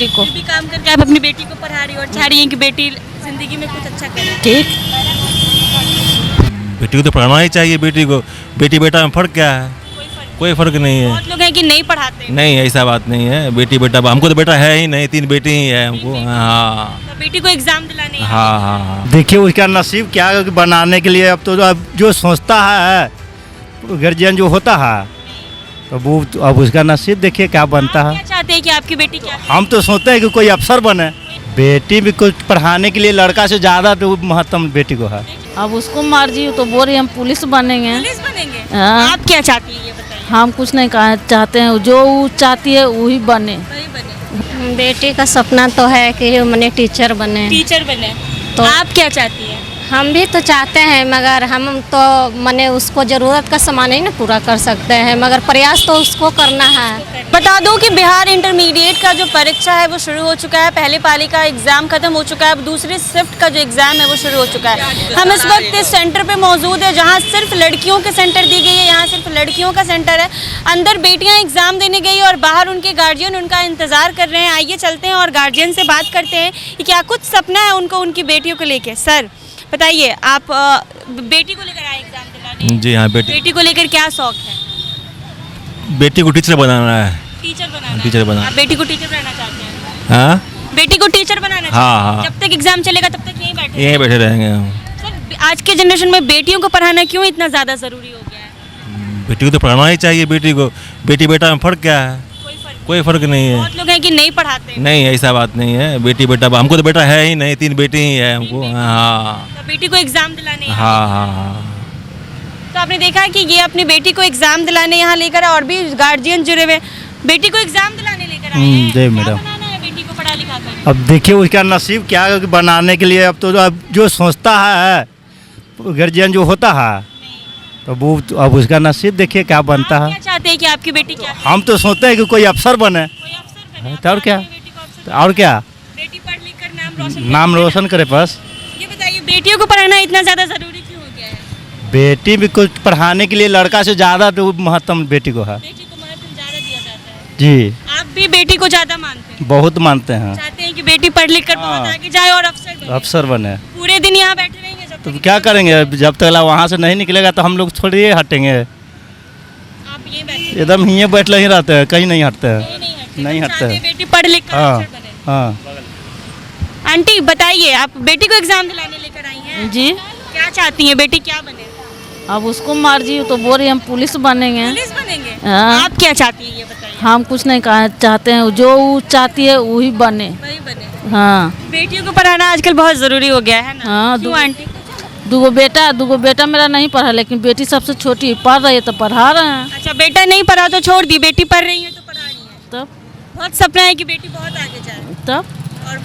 बेटी को। भी काम करके आप अपनी बेटी को पढ़ा रही हो और चाह रही हैं कि बेटी जिंदगी में कुछ अच्छा करे। ठीक। बेटी को तो पढ़ाना ही चाहिए। बेटी को बेटी बेटा में फ़र्क क्या है? कोई फ़र्क नहीं है। बहुत लोग हैं कि नहीं पढ़ाते। नहीं, ऐसा बात नहीं है। बेटी बेटा हमको तो बेटा है ही नहीं, 3 बेटी ही है हमको। हाँ तो बेटी को एग्जाम दिलाने हैं। हाँ हाँ। देखिए उसका नसीब क्या है कि बनाने के लिए अब तो अब जो सोचता है गार्जियन जो होता है तो वो अब उसका नसीब देखिए क्या बनता आप है। क्या चाहते हैं कि आपकी बेटी क्या करे? हम तो सोचते हैं कि कोई अफसर बने। बेटी भी कुछ पढ़ाने के लिए लड़का से ज़्यादा तो महत्व बेटी को है। अब उसको मर्जी हो तो बोल रही हम पुलिस बनेंगे। पुलिस बनेंगे। हाँ। आप क्या चाहती हैं ये बताइए। हम कुछ नहीं कहा चाहते हैं, जो वो चाहती है वही बने। वही बने। बेटी का सपना तो है कि मैंने टीचर बने। टीचर बने। तो आप क्या चाहती हैं? हम भी तो चाहते हैं मगर हम तो मैंने उसको ज़रूरत का सामान ही ना पूरा कर सकते हैं, मगर प्रयास तो उसको करना है। बता दूं कि बिहार इंटरमीडिएट का जो परीक्षा है वो शुरू हो चुका है। पहले पाली का एग्ज़ाम खत्म हो चुका है, अब दूसरी शिफ्ट का जो एग्ज़ाम है वो शुरू हो चुका है। हम इस वक्त इस सेंटर पे मौजूद है जहां सिर्फ लड़कियों के सेंटर दी गई है। यहाँ सिर्फ लड़कियों का सेंटर है। अंदर बेटियां एग्ज़ाम देने गई और बाहर उनके गार्जियन उनका इंतज़ार कर रहे हैं। आइए चलते हैं और गार्जियन से बात करते हैं कि क्या कुछ सपना है उनको उनकी बेटियों को लेकर। सर बताइए, आप बेटी को लेकर आए एग्ज़ाम दिलाने? जी हाँ। बेटी को लेकर क्या शौक है? बेटी को टीचर बनाना है। टीचर बनाना। टीचर बनाना। आप बेटी को टीचर बनाना चाहते हैं? हाँ बेटी को टीचर बनाना चाहते हाँ हैं? हाँ। जब तक एग्जाम चलेगा तब तक यहीं बैठे रहेंगे हम। सर आज के जनरेशन में बेटियों को पढ़ाना क्यों इतना ज़्यादा ज़रूरी हो गया है? बेटी को तो पढ़ाना ही चाहिए। बेटी को बेटी बेटा में फ़र्क क्या है? कोई फ़र्क नहीं है। बहुत लोग हैं कि नहीं पढ़ाते। नहीं, ऐसा बात नहीं है। बेटी बेटा हमको तो बेटा है ही नहीं, 3 बेटी ही है हमको। हाँ तो बेटी को एग्जाम दिलाने हैं। हाँ हाँ। तो आपने देखा कि ये अपनी बेटी को एग्जाम दिलाने यहाँ लेकर और भी गार्जियन जुड़े हुए बेटी को एग्जाम दिलाने लेकर आए हैं। जी क्या मैडम। बनाना है बेटी को पढ़ा लिखा कर? अब देखिए उसका नसीब क्या है कि बनाने के लिए अब तो अब जो सोचता है गार्जियन जो होता है तो वो अब उसका नसीब देखिए क्या बनता आप है। क्या चाहते हैं कि आपकी बेटी क्या करे? हम तो सोचते हैं कि कोई अफसर बने। कोई अफसर बने। तो और क्या? आप चाहते हैं बेटी को अफसर तो और क्या बने? बेटी पढ़ लिख कर नाम रोशन नाम करे। रोशन करे बस। ये बताइए बेटियों को पढ़ाना इतना ज़्यादा ज़रूरी क्यों हो गया है? बेटी भी कुछ पढ़ाने के लिए लड़का से ज़्यादा तो महत्व बेटी को है। बेटी को महत्व ज़्यादा दिया जाता है। जी आप भी बेटी को ज़्यादा मानते हैं? बहुत मानते हैं। चाहते हैं कि बेटी पढ़ लिख कर बहुत हाँ। आगे जाए और अफसर बने। अफसर बने पूरे दिन यहाँ बैठे रहेंगे जब तो तक क्या करेंगे? जब तक वहाँ से नहीं निकलेगा तो हम लोग थोड़ी हटेंगे। आप ये बैठे एकदम यहीं बैठे ही रहते हैं, कहीं नहीं हटते हैं। नहीं हटते चाहते हैं। बेटी पढ़ लिख कर हाँ अफसर बने। हाँ। आंटी बताइए, आप बेटी को एग्जाम दिलाने लेकर आई हैं? जी। क्या चाहती हैं बेटी क्या बने? अब उसको मर्जी हो तो बोल रही हम पुलिस बनेंगे। पुलिस बनेंगे। हाँ। आप क्या चाहती हैं ये बताइए? हम कुछ नहीं कहा चाहते हैं, जो वो चाहती है वही बने। वही बने। हाँ। बेटियों को पढ़ाना आजकल बहुत जरूरी हो गया है ना? हाँ, क्यों आंटी? दूगो बेटा मेरा नहीं पढ़ा, लेकिन बेटी सबसे छोटी पढ़ रही है तो पढ़ा रहे हैं। अच्छा, बेटा नहीं पढ़ा तो छोड़ दी, बेटी पढ़ रही है तो पढ़ा रही है। तब बहुत सपना है कि बेटी बहुत आगे जाए तब और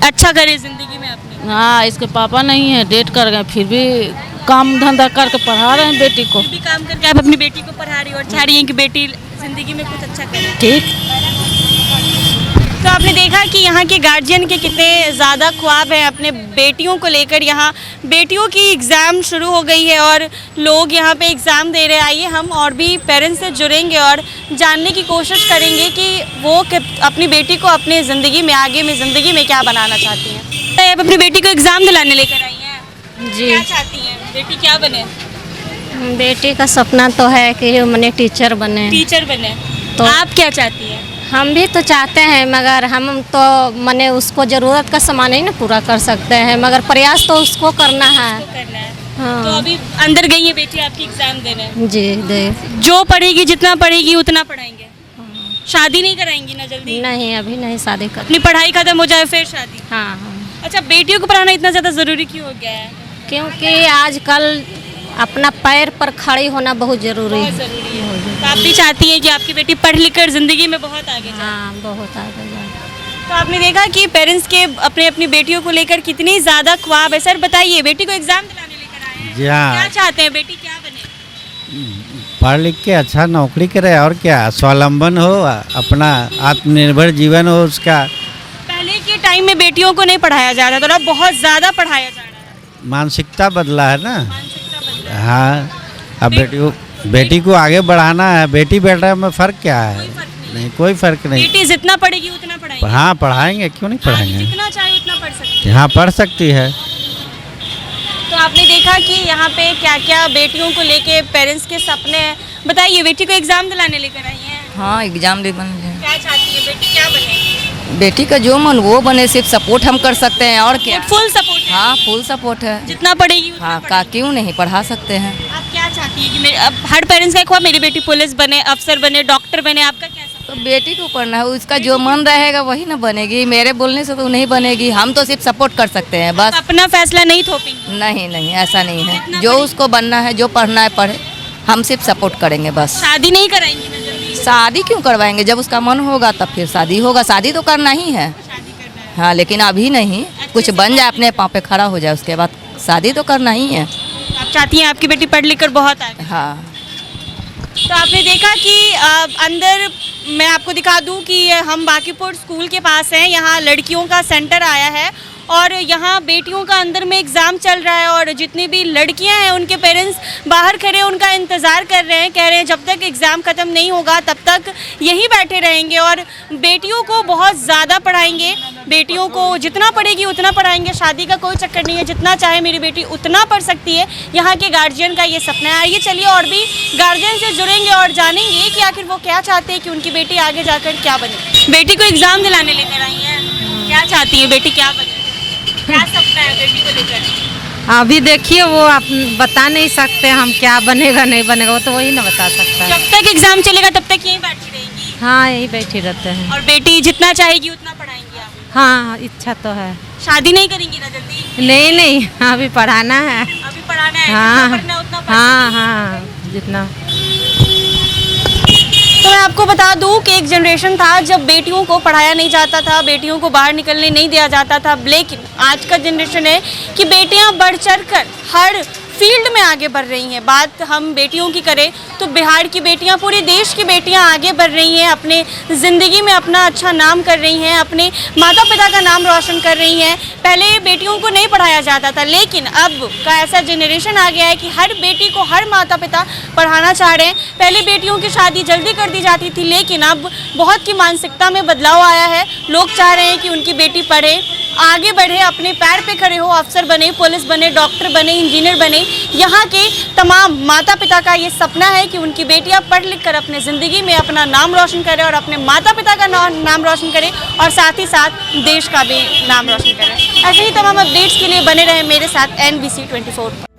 अच्छा करे जिंदगी में अपनी। हाँ, इसके पापा नहीं है, डेट कर गए, फिर भी काम धंधा करके पढ़ा रहे हैं बेटी को। भी काम करके आप अपनी बेटी को पढ़ा रही हो और चाह रही हैं कि बेटी जिंदगी में कुछ अच्छा करे। ठीक। तो आपने देखा कि यहाँ के गार्जियन के कितने ज़्यादा ख्वाब हैं अपने बेटियों को लेकर। यहाँ बेटियों की एग्ज़ाम शुरू हो गई है और लोग यहाँ पे एग्ज़ाम दे रहे हैं। आइए हम और भी पेरेंट्स से जुड़ेंगे और जानने की कोशिश करेंगे कि वो अपनी बेटी को अपने ज़िंदगी में आगे में ज़िंदगी में क्या बनाना चाहती हैं। आप अपनी बेटी को एग्ज़ाम दिलाने लेकर आई हैं? जी। क्या चाहती हैं बेटी क्या बने? बेटी का सपना तो है कि मैंने टीचर बने। टीचर बने। तो आप क्या चाहती हैं? हम भी तो चाहते हैं मगर हम तो मैंने उसको ज़रूरत का सामान ही ना पूरा कर सकते हैं, मगर प्रयास तो उसको करना है। करना है। हाँ। तो अभी अंदर गई है बेटी आपकी एग्ज़ाम देने? जी दे। जो पढ़ेगी जितना पढ़ेगी उतना पढ़ाएंगे। शादी नहीं कराएंगी ना जल्दी? नहीं, अभी नहीं शादी कर। अपनी पढ़ाई खत्म हो जाए फिर शादी। हाँ हाँ। अच्छा, बेटियों को पढ़ाना इतना ज़्यादा ज़रूरी क्यों हो गया है? क्योंकि आजकल अपना पैर पर खड़ी होना बहुत ज़रूरी बहुत है। ज़रूरी है। तो आप भी चाहती हैं कि आपकी बेटी पढ़ लिख कर ज़िंदगी में बहुत आगे जाए। हाँ, बहुत आगे जाए। तो आपने देखा कि पेरेंट्स के अपने अपनी बेटियों को लेकर कितनी ज़्यादा ख्वाब है। सर बताइए, बेटी को एग्ज़ाम दिलाने लेकर आए हैं? जी हाँ। क्या चाहते हैं बेटी क्या बने? पढ़ लिख के अच्छा नौकरी करे और क्या, स्वावलंबन हो, अपना आत्मनिर्भर जीवन हो उसका। पहले के टाइम में बेटियों को नहीं पढ़ाया जा रहा था और अब बहुत ज़्यादा पढ़ाया जा रहा है। मानसिकता बदला है ना। मानसिकता बदला है। हाँ, अब बेटी को आगे बढ़ाना है। बेटी बेटा में फ़र्क क्या है? कोई फर्क नहीं नहीं, कोई फर्क नहीं। बेटी जितना पढ़ेगी उतना पढ़ाएंगे? हाँ पढ़ाएंगे, क्यों नहीं पढ़ाएंगे। जितना चाहे उतना पढ़ सकती है। हाँ पढ़ सकती है। तो आपने देखा कि यहाँ पे क्या क्या बेटियों को लेके पेरेंट्स के सपने हैं। बताइए, बेटी को एग्जाम दिलाने लेकर आई हैं? हाँ एग्जाम दे बन गए। क्या चाहती है बेटी, क्या बने? बेटी का जो मन वो बने, सिर्फ सपोर्ट हम कर सकते हैं और क्या। फुल सपोर्ट है? हाँ फुल सपोर्ट है। जितना पढ़ेगी उतना हाँ पढ़ेगी। क्यों नहीं, पढ़ा सकते हैं। आप क्या चाहती है कि मेरे, अब हर पेरेंट्स का एक हुआ मेरी बेटी पुलिस बने, अफसर बने, डॉक्टर बने, आपका क्या सपना? तो बेटी को पढ़ना है, उसका जो मन रहेगा वही ना बनेगी। मेरे बोलने से तो नहीं बनेगी, हम तो सिर्फ सपोर्ट कर सकते हैं बस। अपना फैसला नहीं थोपेंगे? नहीं नहीं ऐसा नहीं है, जो उसको बनना है, जो पढ़ना है पढ़े, हम सिर्फ सपोर्ट करेंगे बस। शादी नहीं कराएंगी ना जल्दी? शादी क्यों करवाएंगे, जब उसका मन होगा तब फिर शादी होगा। शादी तो करना ही है। हाँ लेकिन अभी नहीं, कुछ बन जाए, अपने पाँव पे खड़ा हो जाए, उसके बाद शादी तो करना ही है। आप चाहती हैं आपकी बेटी पढ़ लिख कर बहुत आगे? हाँ। तो आपने देखा कि अंदर मैं आपको दिखा दूं कि हम बांकीपुर स्कूल के पास हैं। यहाँ लड़कियों का सेंटर आया है और यहाँ बेटियों का अंदर में एग्ज़ाम चल रहा है और जितनी भी लड़कियां हैं उनके पेरेंट्स बाहर खड़े उनका इंतज़ार कर रहे हैं। कह रहे हैं जब तक एग्ज़ाम ख़त्म नहीं होगा तब तक यहीं बैठे रहेंगे और बेटियों को बहुत ज़्यादा पढ़ाएंगे। बेटियों को जितना पढ़ेगी उतना पढ़ाएंगे। शादी का कोई चक्कर नहीं है, जितना चाहे मेरी बेटी उतना पढ़ सकती है। यहाँ के गार्जियन का ये सपना है। आइए चलिए और भी गार्जियन से जुड़ेंगे और जानेंगे कि आखिर वो क्या चाहते हैं कि उनकी बेटी आगे जाकर क्या बने। बेटी को एग्ज़ाम दिलाने लेकर आई हैं, क्या चाहती है बेटी, क्या बने, क्या सपना है बेटी को लेकर? अभी देखिए वो आप बता नहीं सकते हम क्या बनेगा नहीं बनेगा, वो तो वही ना बता सकता है। जब तक एग्ज़ाम चलेगा तब तक यहीं बैठी रहेगी? हाँ यही बैठी रहते हैं। और बेटी जितना चाहेगी उतना पढ़ाएंगी आप? हाँ इच्छा तो है। शादी नहीं करेंगी ना जल्दी? नहीं नहीं, अभी पढ़ाना है। अभी पढ़ाना है, हाँ जितना पढ़ना है उतना पढ़ हाँ हाँ जितना। तो मैं आपको बता दूं कि एक जनरेशन था जब बेटियों को पढ़ाया नहीं जाता था, बेटियों को बाहर निकलने नहीं दिया जाता था। लेकिन आज का जनरेशन है कि बेटियां बढ़ चढ़ कर हर फील्ड में आगे बढ़ रही हैं। बात हम बेटियों की करें तो बिहार की बेटियां, पूरे देश की बेटियां आगे बढ़ रही हैं, अपने ज़िंदगी में अपना अच्छा नाम कर रही हैं, अपने माता पिता का नाम रोशन कर रही हैं। पहले बेटियों को नहीं पढ़ाया जाता था, लेकिन अब का ऐसा जनरेशन आ गया है कि हर बेटी को हर माता पिता पढ़ाना चाह रहे हैं। पहले बेटियों की शादी जल्दी कर दी जाती थी, लेकिन अब बहुत की मानसिकता में बदलाव आया है। लोग चाह रहे हैं कि उनकी बेटी पढ़े, आगे बढ़े, अपने पैर पे खड़े हो, अफसर बने, पुलिस बने, डॉक्टर बने, इंजीनियर बने। यहाँ के तमाम माता पिता का ये सपना है कि उनकी बेटियाँ पढ़ लिख कर अपने ज़िंदगी में अपना नाम रोशन करें और अपने माता पिता का नाम रोशन करें और साथ ही साथ देश का भी नाम रोशन करें। ऐसे ही तमाम अपडेट्स के लिए बने रहें मेरे साथ NBC 24।